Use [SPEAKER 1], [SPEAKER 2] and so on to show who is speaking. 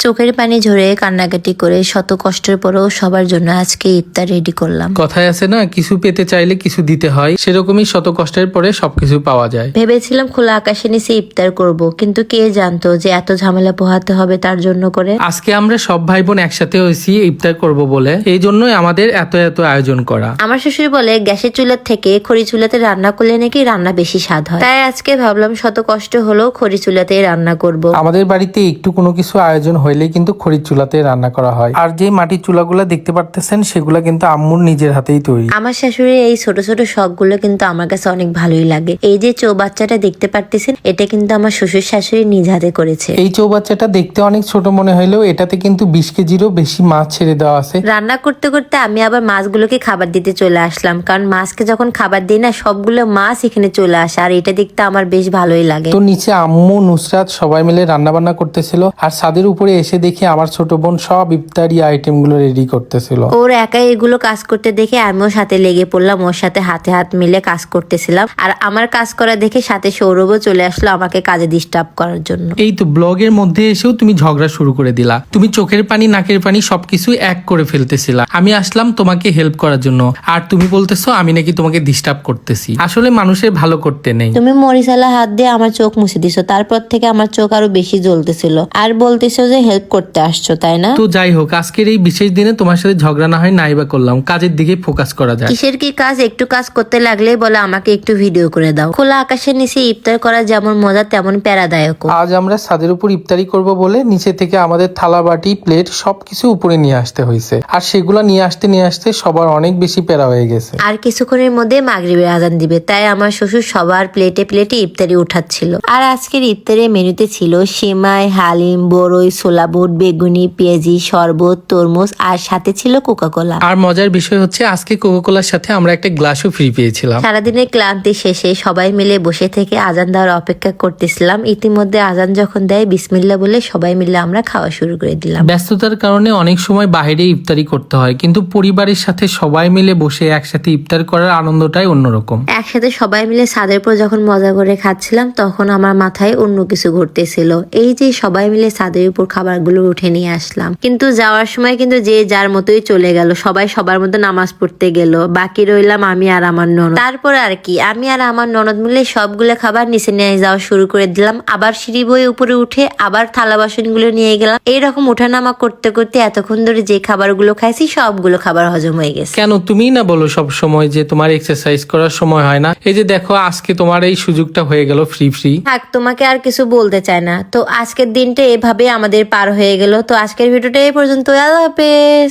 [SPEAKER 1] চোখের পানি ঝরে কান্নাকাটি করে শত কষ্টের পরেও সবার জন্য আজকে ইফতার রেডি করলাম।
[SPEAKER 2] কথায় আছে না, কিছু পেতে চাইলে কিছু দিতে হয়, সেরকমই শত কষ্টের পরে সবকিছু পাওয়া যায়।
[SPEAKER 1] ভেবেছিলাম খোলা আকাশে নিচে ইফতার করব, কিন্তু কে জানতো যে এত ঝামেলা পোহাতে হবে তার জন্য করে।
[SPEAKER 2] আজকে আমরা সব ভাই বোন একসাথে হয়েছি ইফতার করব বলে, এই জন্যই আমাদের এত এত আয়োজন করা।
[SPEAKER 1] আমার শ্বশুর বলে গ্যাসের চুলার থেকে খড়ি চুলাতে রান্না করলে নাকি রান্না বেশি স্বাদ হয়, তাই আজকে ভাবলাম শত কষ্ট হলেও খড়ি চুলাতেই রান্না করব।
[SPEAKER 2] আমাদের বাড়িতে একটু কোনো কিছু আয়োজন হইলে কিন্তু খড়ির চুলাতে রান্না করা হয়। আর যে মাটির চুলাগুলা দেখতে পারতেছেন সেগুলা কিন্তু আম্মুর নিজের হাতেই তৈরি।
[SPEAKER 1] আমার শাশুড়ির এই ছোট ছোট শখ গুলো কিন্তু আমার কাছে অনেক ভালোই লাগে। এই যে চৌবাচ্চাটা দেখতে পারতেছেন, এটা কিন্তু আমার শ্বশুর শাশুড়ি নিজ হাতে করেছে।
[SPEAKER 2] এই চৌবাচ্চাটা দেখতে অনেক ছোট মনে হইলেও এটাতে কিন্তু 20 কেজিরও বেশি মাছ ছেড়ে দেওয়া আছে।
[SPEAKER 1] রান্না করতে করতে আমি আবার মাছগুলোকে খাবার দিতে চলে আসলাম, কারণ মাছকে যখন খাবার দিই না সবগুলো মাছ এখানে চলে আসে, আর এটা দেখতে আমার বেশ ভালোই লাগে।
[SPEAKER 2] তো নিচে আম্মু নুসরাত সবাই মিলে রান্না বান্না করতেছিল, আর ছাদের উপরে এসে দেখি আমার ছোট বোন সব ইফতারি আইটেম গুলো রেডি করতেছিল।
[SPEAKER 1] ওর একাই এগুলো কাজ করতে দেখে আমিও সাথে লেগে পড়লাম, ওর সাথে হাতে হাত মিলে কাজ করতেছিলাম। আর আমার কাজ করা দেখে সাথে সৌরভও চলে আসলো আমাকে কাজে ডিস্টার্ব করার জন্য।
[SPEAKER 2] এই তো ব্লগের মধ্যে এসেও তুমি ঝগড়া শুরু করে দিলা। তুমি চোখের পানি নাকের পানি সবকিছু এক করে ফেলতেছিলা। আমি আসলাম তোমাকে হেল্প করার জন্য, আর তুমি বলতেছো আমি নাকি তোমাকে ডিস্টার্ব করতেছি। আসলে মানুষের ভালো করতে নেই।
[SPEAKER 1] তুমি মরিচালা হাত দিয়ে আমার চোখ মুছে দিছো, তারপর থেকে আমার চোখ আরো বেশি জ্বলতেছিল, আর বলতেছো যে হেল্প করতে আসছো, তাই না?
[SPEAKER 2] তো যাই হোক, আজকের এই বিশেষ দিনে তোমার সাথে ঝগড়া না হয় নাইবা করলাম, কাজের দিকে ফোকাস করা যায়।
[SPEAKER 1] কিসের কি কাজ? একটু কাজ করতে লাগলেই বলে আমাকে একটু ভিডিও করে দাও। খোলা আকাশের নিচে ইফতার করা যেমন মজা তেমন প্যারাদায়ক।
[SPEAKER 2] আজ আমরা ছাদের উপর ইফতারি করব বলে নিচে থেকে আমাদের থালা বাটি প্লেট সবকিছু উপরে নিয়ে আসতে হয়েছে, আর সেগুলা নিয়ে আসতে সবার অনেক বেশি প্যারা হয়ে গেছে।
[SPEAKER 1] আর কিছুক্ষণের মধ্যে মাগরিবের আজান দিবে, তাই আমার শ্বশুর সবার প্লেটে প্লেটে ইফতারি উঠাচ্ছিল। আর আজকের ইফতারের মেনুতে ছিল সেমাই, হালিম, বড়ই, ছোলা বুট, বেগুনি, পেঁয়াজি, শরবত, তরমুজ, আর সাথে ছিল কোকাকোলা।
[SPEAKER 2] আর মজার বিষয় হচ্ছে আজকে কোকাকোলার সাথে আমরা একটা গ্লাসও ফ্রি পেয়েছিলাম।
[SPEAKER 1] সারাদিনের ক্লান্তি শেষে সবাই মিলে বসে থেকে আজান দেওয়ার অপেক্ষা করতেছিলাম। ইতিমধ্যে আজান যখন দেয় বিসমিল্লাহ বলে সবাই মিলে আমরা খাওয়া শুরু করে দিলাম।
[SPEAKER 2] ব্যস্ততার কারণে অনেক সময় বাইরে ইফতারি করতে হয়, কিন্তু পরিবারের সাথে সবাই মিলে বসে একসাথে ইফতার করার আনন্দটাই অন্যরকম।
[SPEAKER 1] একসাথে সবাই মিলে ছাদের পর যখন মজা করে খাচ্ছিলাম তখন আমার মাথায় অন্য কিছু ঘুরতেছিল। এই যে সবাই মিলে ছাদের উপর খাবারগুলো উঠে নিয়ে আসলাম, কিন্তু যাওয়ার সময় কিন্তু যে যার মতোই চলে গেল, সবাই সবার মতো নামাজ পড়তে গেল, বাকি রইলাম আমি আর আমার ননদ। তারপর আর কি, আমি আর আমার ননদ মিলে সবগুলো খাবার নিচে নিয়ে যাওয়া শুরু করে দিলাম। আবার সিঁড়ি বয়ে উপরে উঠে আবার থালা বাসন গুলো নিয়ে গেলাম। এইরকম ওঠানামা করতে করতে এতক্ষণ ধরে যে খাবারগুলো খাইছি সবগুলো খাবার হজম হয়ে গেছে।
[SPEAKER 2] কেন তুমি না বলো সব সময় যে তোমার এক্সারসাইজ করার সময় হয় না? এই যে দেখো আজকে তোমার এই সুযোগটা হয়ে গেল ফ্রি।
[SPEAKER 1] থাক, তোমাকে আর কিছু বলতে চাই না। তো আজকের দিনটা এভাবে আমাদের পার হয়ে গেল। তো আজকের ভিডিওটা এই পর্যন্ত। আল্লাহ হাফেজ।